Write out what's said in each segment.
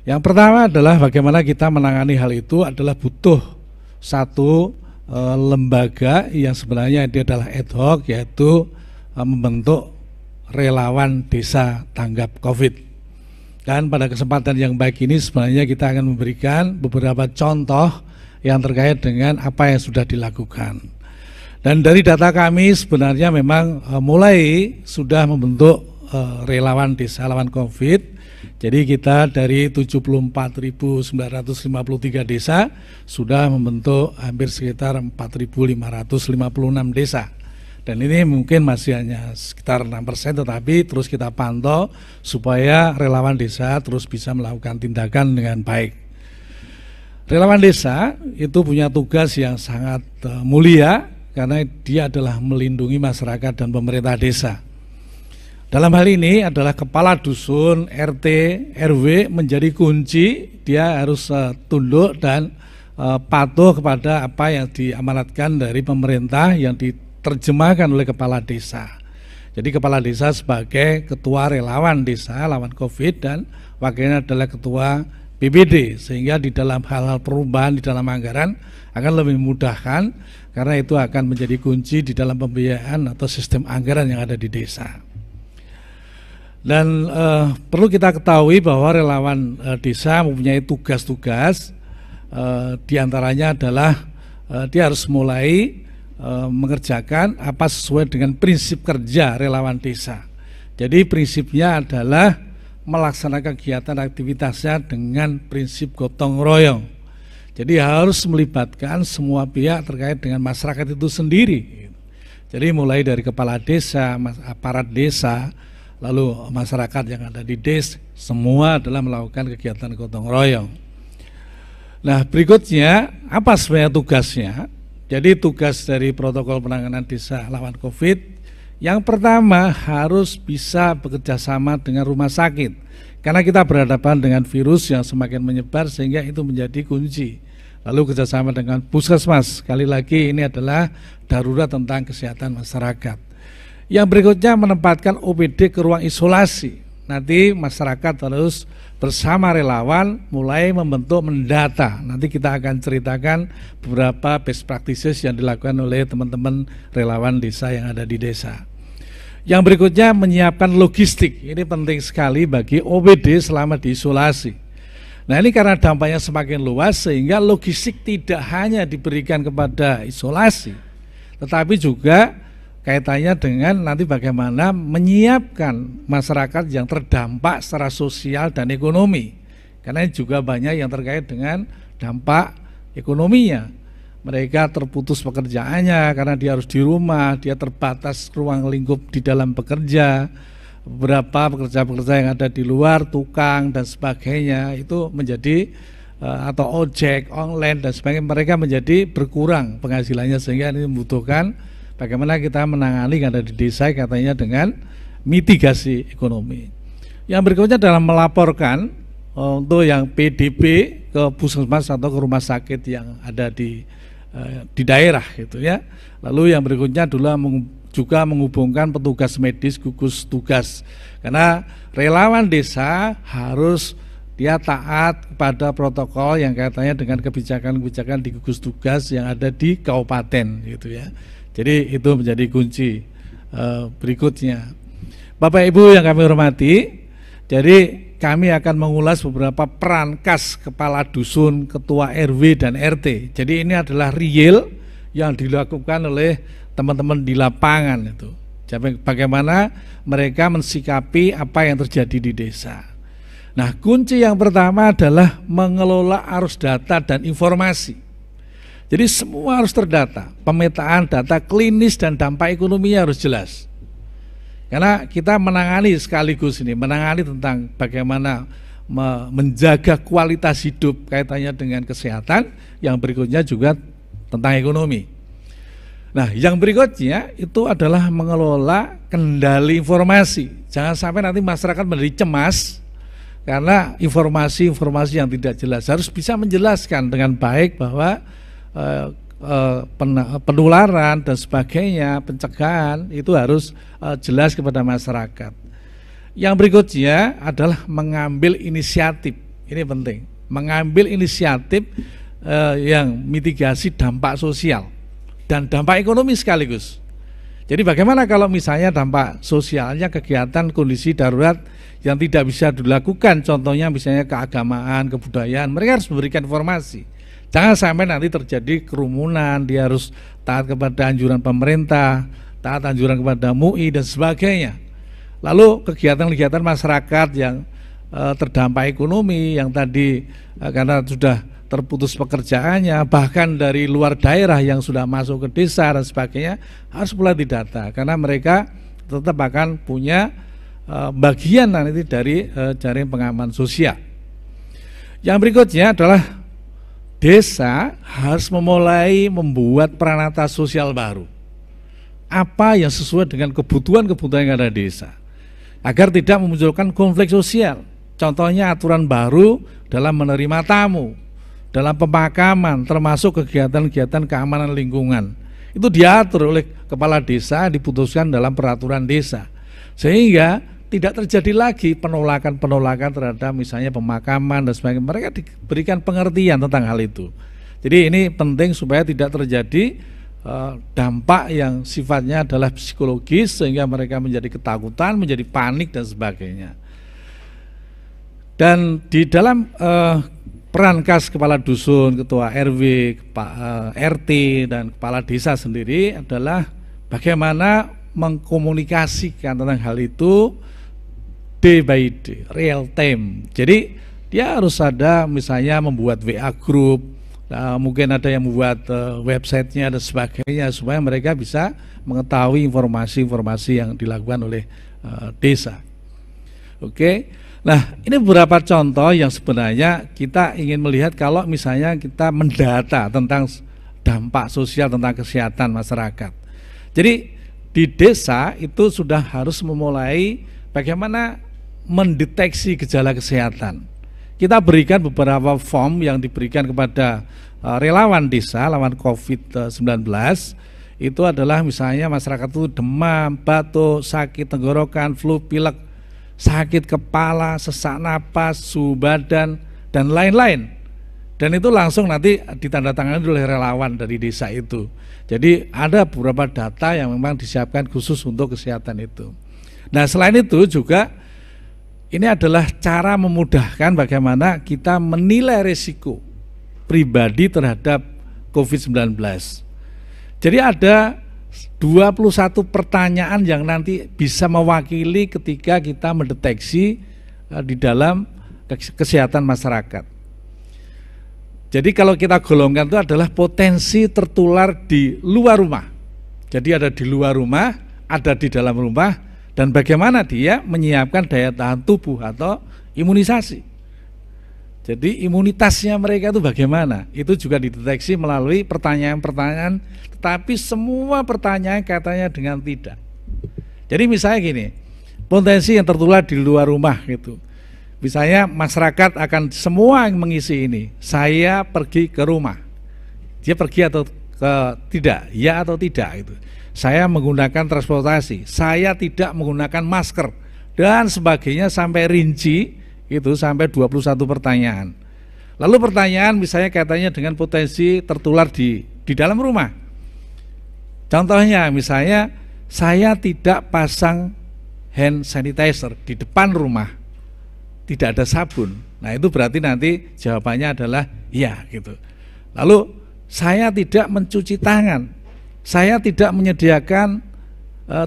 Yang pertama adalah bagaimana kita menangani hal itu adalah butuh satu lembaga yang sebenarnya dia adalah ad hoc, yaitu membentuk relawan desa tanggap COVID. Dan pada kesempatan yang baik ini sebenarnya kita akan memberikan beberapa contoh yang terkait dengan apa yang sudah dilakukan. Dan dari data kami sebenarnya memang mulai sudah membentuk relawan desa lawan COVID. Jadi kita dari 74.953 desa sudah membentuk hampir sekitar 4.556 desa. Dan ini mungkin masih hanya sekitar 6%, tetapi terus kita pantau supaya relawan desa terus bisa melakukan tindakan dengan baik. Relawan desa itu punya tugas yang sangat mulia karena dia adalah melindungi masyarakat dan pemerintah desa. Dalam hal ini adalah kepala dusun, RT, RW menjadi kunci. Dia harus tunduk dan patuh kepada apa yang diamanatkan dari pemerintah yang diterjemahkan oleh kepala desa. Jadi kepala desa sebagai ketua relawan desa lawan COVID dan wakilnya adalah ketua BPD, sehingga di dalam hal-hal perubahan di dalam anggaran akan lebih memudahkan karena itu akan menjadi kunci di dalam pembiayaan atau sistem anggaran yang ada di desa. Dan perlu kita ketahui bahwa relawan desa mempunyai tugas-tugas, diantaranya adalah dia harus mulai mengerjakan apa sesuai dengan prinsip kerja relawan desa. Jadi prinsipnya adalah melaksanakan kegiatan aktivitasnya dengan prinsip gotong royong. Jadi harus melibatkan semua pihak terkait dengan masyarakat itu sendiri. Jadi mulai dari kepala desa, aparat desa, lalu masyarakat yang ada di desa, semua adalah melakukan kegiatan gotong royong. Nah, berikutnya apa sebenarnya tugasnya? Jadi tugas dari protokol penanganan desa lawan COVID, yang pertama harus bisa bekerja sama dengan rumah sakit. Karena kita berhadapan dengan virus yang semakin menyebar sehingga itu menjadi kunci. Lalu kerjasama dengan puskesmas, sekali lagi ini adalah darurat tentang kesehatan masyarakat. Yang berikutnya menempatkan OPD ke ruang isolasi. Nanti masyarakat harus bersama relawan mulai membentuk mendata. Nanti kita akan ceritakan beberapa best practices yang dilakukan oleh teman-teman relawan desa yang ada di desa. Yang berikutnya menyiapkan logistik. Ini penting sekali bagi OPD selama diisolasi. Nah, ini karena dampaknya semakin luas sehingga logistik tidak hanya diberikan kepada isolasi, tetapi juga kaitannya dengan nanti bagaimana menyiapkan masyarakat yang terdampak secara sosial dan ekonomi. Karena juga banyak yang terkait dengan dampak ekonominya. Mereka terputus pekerjaannya karena dia harus di rumah, dia terbatas ruang lingkup di dalam bekerja. Beberapa pekerja-pekerja yang ada di luar, tukang dan sebagainya, itu menjadi atau ojek, online dan sebagainya, mereka menjadi berkurang penghasilannya sehingga ini membutuhkan bagaimana kita menangani yang ada di desa katanya dengan mitigasi ekonomi. Yang berikutnya adalah melaporkan untuk yang PDB ke puskesmas atau ke rumah sakit yang ada di daerah gitu ya. Lalu yang berikutnya adalah juga menghubungkan petugas medis, gugus tugas. Karena relawan desa harus dia taat kepada protokol yang kaitannya dengan kebijakan-kebijakan di gugus tugas yang ada di kabupaten gitu ya. Jadi itu menjadi kunci berikutnya. Bapak Ibu yang kami hormati, jadi kami akan mengulas beberapa peran khas kepala dusun, ketua RW dan RT. Jadi ini adalah real yang dilakukan oleh teman-teman di lapangan itu. Jadi bagaimana mereka mensikapi apa yang terjadi di desa. Nah, kunci yang pertama adalah mengelola arus data dan informasi. Jadi semua harus terdata, pemetaan data klinis dan dampak ekonominya harus jelas. Karena kita menangani sekaligus ini, menangani tentang bagaimana menjaga kualitas hidup kaitannya dengan kesehatan, yang berikutnya juga tentang ekonomi. Nah, yang berikutnya itu adalah mengelola kendali informasi. Jangan sampai nanti masyarakat menjadi cemas karena informasi-informasi yang tidak jelas. Harus bisa menjelaskan dengan baik bahwa penularan dan sebagainya, pencegahan itu harus jelas kepada masyarakat. Yang berikutnya adalah mengambil inisiatif. Ini penting, mengambil inisiatif yang mitigasi dampak sosial dan dampak ekonomi sekaligus. Jadi bagaimana kalau misalnya dampak sosialnya kegiatan kondisi darurat yang tidak bisa dilakukan, contohnya misalnya keagamaan, kebudayaan, mereka harus memberikan informasi. Jangan sampai nanti terjadi kerumunan, dia harus taat kepada anjuran pemerintah, taat anjuran kepada MUI dan sebagainya. Lalu kegiatan-kegiatan masyarakat yang terdampak ekonomi, yang tadi karena sudah terputus pekerjaannya, bahkan dari luar daerah yang sudah masuk ke desa dan sebagainya, harus mulai didata, karena mereka tetap akan punya bagian nanti dari jaring pengaman sosial. Yang berikutnya adalah desa harus memulai membuat peranata sosial baru. Apa yang sesuai dengan kebutuhan-kebutuhan yang ada di desa, agar tidak memunculkan konflik sosial. Contohnya aturan baru dalam menerima tamu, dalam pemakaman, termasuk kegiatan-kegiatan keamanan lingkungan. Itu diatur oleh kepala desa, diputuskan dalam peraturan desa. Sehingga tidak terjadi lagi penolakan-penolakan terhadap misalnya pemakaman dan sebagainya. Mereka diberikan pengertian tentang hal itu. Jadi ini penting supaya tidak terjadi dampak yang sifatnya adalah psikologis, sehingga mereka menjadi ketakutan, menjadi panik dan sebagainya. Dan di dalam peran kas kepala dusun, ketua RW, RT dan kepala desa sendiri adalah bagaimana mengkomunikasikan tentang hal itu day by day, real time. Jadi dia harus ada misalnya membuat WA group, mungkin ada yang membuat websitenya dan sebagainya, supaya mereka bisa mengetahui informasi-informasi yang dilakukan oleh desa. Oke. Nah, ini beberapa contoh yang sebenarnya kita ingin melihat kalau misalnya kita mendata tentang dampak sosial tentang kesehatan masyarakat. Jadi di desa itu sudah harus memulai bagaimana mendeteksi gejala kesehatan. Kita berikan beberapa form yang diberikan kepada relawan desa, lawan COVID-19. Itu adalah misalnya masyarakat itu demam, batuk, sakit tenggorokan, flu, pilek, sakit kepala, sesak napas, suhu badan, dan lain-lain. Dan itu langsung nanti ditandatangani oleh relawan dari desa itu. Jadi ada beberapa data yang memang disiapkan khusus untuk kesehatan itu. Nah, selain itu juga ini adalah cara memudahkan bagaimana kita menilai risiko pribadi terhadap COVID-19. Jadi ada 21 pertanyaan yang nanti bisa mewakili ketika kita mendeteksi di dalam kesehatan masyarakat. Jadi kalau kita golongkan itu adalah potensi tertular di luar rumah. Jadi ada di luar rumah, ada di dalam rumah, dan bagaimana dia menyiapkan daya tahan tubuh atau imunisasi. Jadi imunitasnya mereka itu bagaimana? Itu juga dideteksi melalui pertanyaan-pertanyaan, tetapi semua pertanyaan katanya dengan tidak. Jadi misalnya gini, potensi yang tertular di luar rumah gitu. Misalnya masyarakat akan semua yang mengisi ini, saya pergi ke rumah. Dia pergi atau tidak, ya atau tidak itu. Saya menggunakan transportasi, saya tidak menggunakan masker dan sebagainya, sampai rinci itu sampai 21 pertanyaan. Lalu pertanyaan misalnya kaitannya dengan potensi tertular di dalam rumah. Contohnya misalnya saya tidak pasang hand sanitizer di depan rumah, tidak ada sabun. Nah, itu berarti nanti jawabannya adalah iya gitu. Lalu saya tidak mencuci tangan, saya tidak menyediakan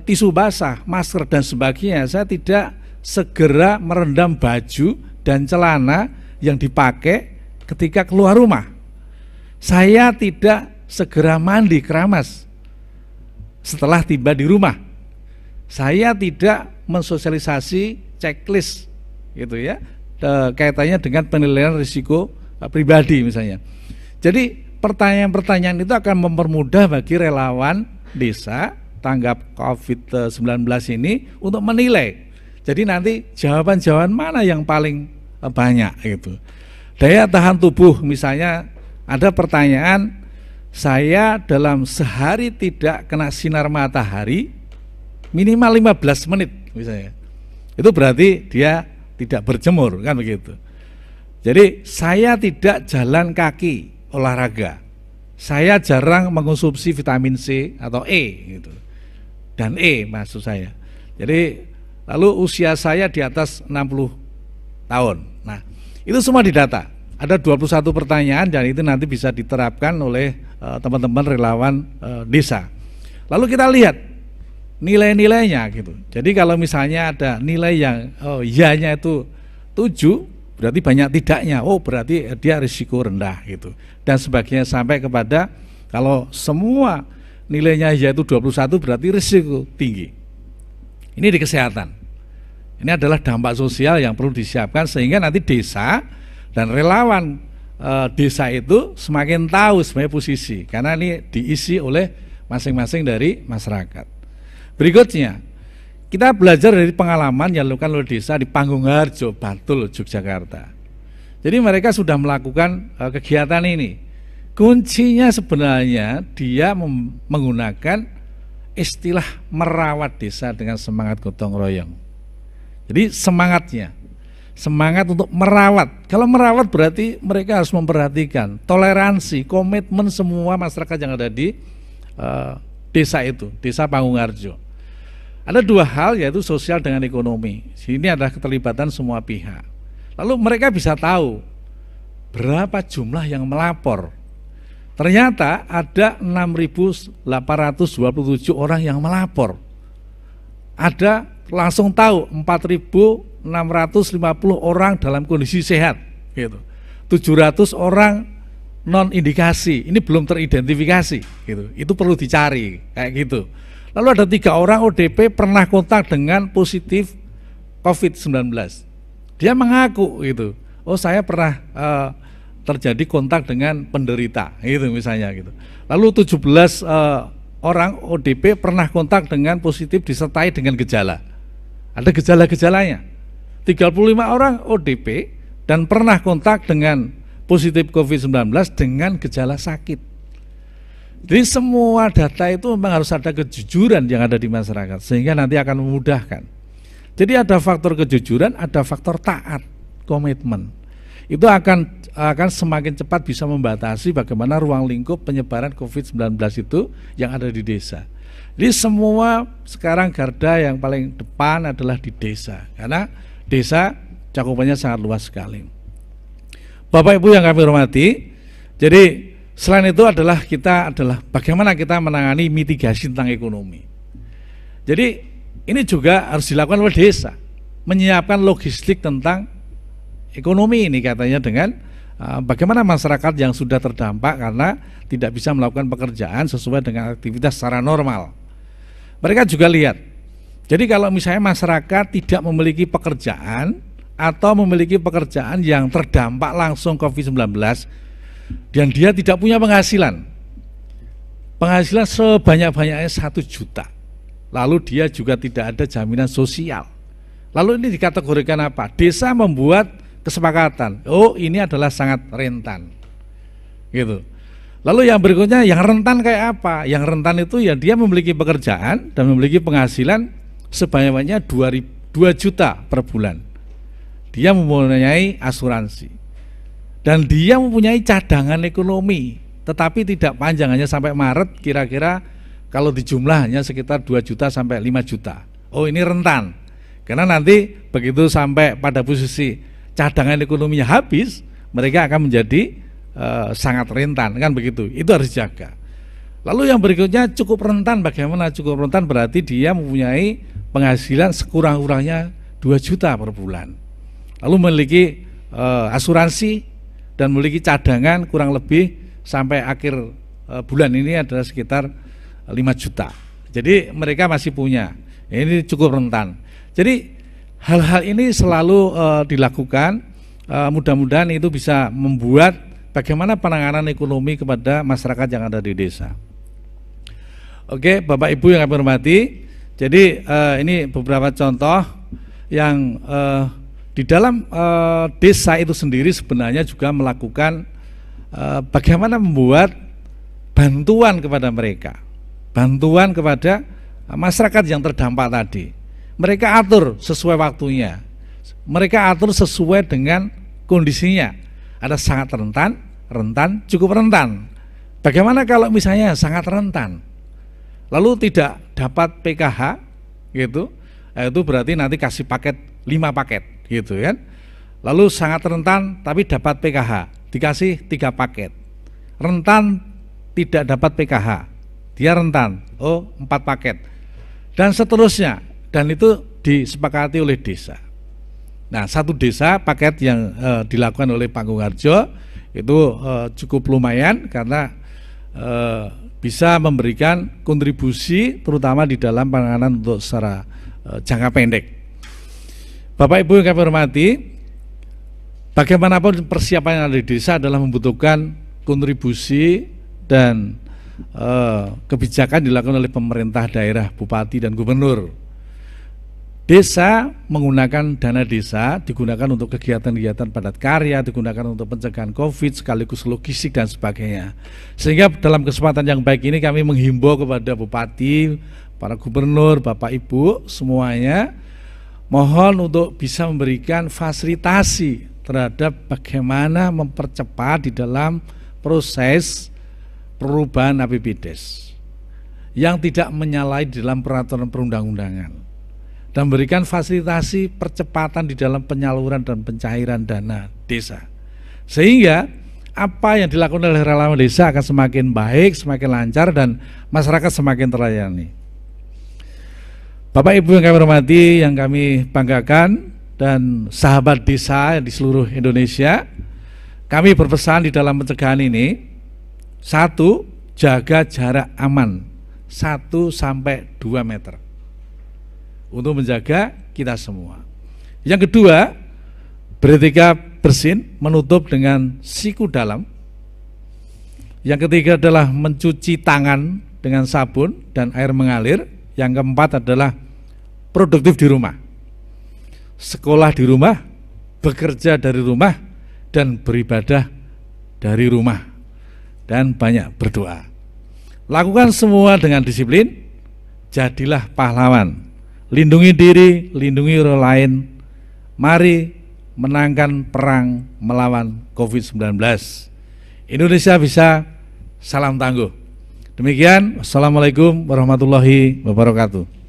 tisu basah, masker dan sebagainya. Saya tidak segera merendam baju dan celana yang dipakai ketika keluar rumah. Saya tidak segera mandi keramas setelah tiba di rumah. Saya tidak mensosialisasi checklist gitu ya, kaitannya dengan penilaian risiko pribadi misalnya. Jadi pertanyaan-pertanyaan itu akan mempermudah bagi relawan desa tanggap COVID-19 ini untuk menilai. Jadi nanti jawaban-jawaban mana yang paling banyak gitu. Daya tahan tubuh misalnya, ada pertanyaan, saya dalam sehari tidak kena sinar matahari minimal 15 menit misalnya. Itu berarti dia tidak berjemur kan begitu. Jadi saya tidak jalan kaki olahraga, saya jarang mengonsumsi vitamin C atau E gitu, dan E maksud saya. Jadi lalu usia saya di atas 60 tahun. Nah, itu semua didata. Ada 21 pertanyaan dan itu nanti bisa diterapkan oleh teman-teman relawan desa. Lalu kita lihat nilai-nilainya gitu. Jadi kalau misalnya ada nilai yang iya-nya itu 7, berarti banyak tidaknya. Oh, berarti dia risiko rendah gitu. Dan sebagainya sampai kepada kalau semua nilainya iya itu 21 berarti risiko tinggi. Ini di kesehatan. Ini adalah dampak sosial yang perlu disiapkan sehingga nanti desa dan relawan desa itu semakin tahu sebenarnya posisi karena ini diisi oleh masing-masing dari masyarakat. Berikutnya, kita belajar dari pengalaman yang dilakukan oleh desa di Pangungharjo, Bantul, Yogyakarta. Jadi mereka sudah melakukan kegiatan ini. Kuncinya sebenarnya dia menggunakan istilah merawat desa dengan semangat gotong royong. Jadi semangat untuk merawat. Kalau merawat berarti mereka harus memperhatikan toleransi, komitmen semua masyarakat yang ada di desa itu, desa Pangungharjo. Ada dua hal yaitu sosial dengan ekonomi. Ini adalah keterlibatan semua pihak. Lalu mereka bisa tahu berapa jumlah yang melapor. Ternyata ada 6.827 orang yang melapor. Ada langsung tahu 4.650 orang dalam kondisi sehat gitu. 700 orang non indikasi, ini belum teridentifikasi gitu. Itu perlu dicari kayak gitu. Lalu ada 3 orang ODP pernah kontak dengan positif COVID-19. Dia mengaku gitu. Oh, saya pernah terjadi kontak dengan penderita gitu misalnya gitu. Lalu 17 orang ODP pernah kontak dengan positif disertai dengan gejala. Ada gejala-gejalanya. 35 orang ODP dan pernah kontak dengan positif COVID-19 dengan gejala sakit. Jadi semua data itu memang harus ada kejujuran yang ada di masyarakat sehingga nanti akan memudahkan. Jadi ada faktor kejujuran, ada faktor taat, komitmen. Itu akan semakin cepat bisa membatasi bagaimana ruang lingkup penyebaran COVID-19 itu yang ada di desa. Jadi semua sekarang garda yang paling depan adalah di desa karena desa cakupannya sangat luas sekali. Bapak Ibu yang kami hormati, jadi selain itu adalah bagaimana kita menangani mitigasi tentang ekonomi. Jadi ini juga harus dilakukan oleh desa, menyiapkan logistik tentang ekonomi ini katanya dengan bagaimana masyarakat yang sudah terdampak karena tidak bisa melakukan pekerjaan sesuai dengan aktivitas secara normal. Mereka juga lihat, jadi kalau misalnya masyarakat tidak memiliki pekerjaan atau memiliki pekerjaan yang terdampak langsung COVID-19 dan dia tidak punya penghasilan sebanyak-banyaknya 1 juta, lalu dia juga tidak ada jaminan sosial. Lalu ini dikategorikan apa? Desa membuat kesepakatan, oh ini adalah sangat rentan gitu. Lalu yang berikutnya yang rentan kayak apa? Yang rentan itu ya dia memiliki pekerjaan dan memiliki penghasilan sebanyak-banyaknya 2 juta per bulan. Dia mempunyai asuransi dan dia mempunyai cadangan ekonomi, tetapi tidak panjang, hanya sampai Maret kira-kira kalau dijumlah hanya sekitar 2 juta sampai 5 juta. Oh ini rentan, karena nanti begitu sampai pada posisi cadangan ekonominya habis, mereka akan menjadi sangat rentan, kan begitu. Itu harus dijaga. Lalu yang berikutnya cukup rentan, bagaimana cukup rentan? Berarti dia mempunyai penghasilan sekurang-kurangnya 2 juta per bulan. Lalu memiliki asuransi dan memiliki cadangan kurang lebih sampai akhir bulan ini adalah sekitar 5 juta. Jadi mereka masih punya. Ini cukup rentan. Jadi hal-hal ini selalu dilakukan. Mudah-mudahan itu bisa membuat bagaimana penanganan ekonomi kepada masyarakat yang ada di desa. Oke, Bapak Ibu yang kami hormati. Jadi ini beberapa contoh yang di dalam desa itu sendiri sebenarnya juga melakukan bagaimana membuat bantuan kepada mereka, bantuan kepada masyarakat yang terdampak tadi. Mereka atur sesuai waktunya, mereka atur sesuai dengan kondisinya. Ada sangat rentan, rentan, cukup rentan. Bagaimana kalau misalnya sangat rentan, lalu tidak dapat PKH, gitu, itu berarti nanti kasih paket 5 paket, gitu kan? Lalu sangat rentan tapi dapat PKH, dikasih 3 paket. Rentan tidak dapat PKH, dia rentan, 4 paket, dan seterusnya. Dan itu disepakati oleh desa. Nah, satu desa paket yang dilakukan oleh Panggung Harjo itu cukup lumayan karena bisa memberikan kontribusi terutama di dalam penanganan untuk secara jangka pendek. Bapak Ibu yang kami hormati, bagaimanapun persiapan yang ada di desa adalah membutuhkan kontribusi dan kebijakan dilakukan oleh pemerintah daerah, bupati dan gubernur. Desa menggunakan dana desa digunakan untuk kegiatan-kegiatan padat karya, digunakan untuk pencegahan COVID sekaligus logistik dan sebagainya. Sehingga dalam kesempatan yang baik ini kami menghimbau kepada bupati, para gubernur, Bapak Ibu semuanya, mohon untuk bisa memberikan fasilitasi terhadap bagaimana mempercepat di dalam proses perubahan APBDes yang tidak menyalahi dalam peraturan perundang-undangan, dan memberikan fasilitasi percepatan di dalam penyaluran dan pencairan dana desa, sehingga apa yang dilakukan oleh relawan desa akan semakin baik, semakin lancar, dan masyarakat semakin terlayani. Bapak Ibu yang kami hormati, yang kami banggakan, dan sahabat desa di seluruh Indonesia, kami berpesan di dalam pencegahan ini, 1, jaga jarak aman 1 sampai 2 meter untuk menjaga kita semua. Yang kedua, beretika bersin, menutup dengan siku dalam. Yang ketiga adalah mencuci tangan dengan sabun dan air mengalir. Yang keempat adalah produktif di rumah, sekolah di rumah, bekerja dari rumah, dan beribadah dari rumah, dan banyak berdoa. Lakukan semua dengan disiplin, jadilah pahlawan. Lindungi diri, lindungi orang lain. Mari menangkan perang melawan COVID-19. Indonesia bisa, salam tangguh. Demikian, wassalamualaikum warahmatullahi wabarakatuh.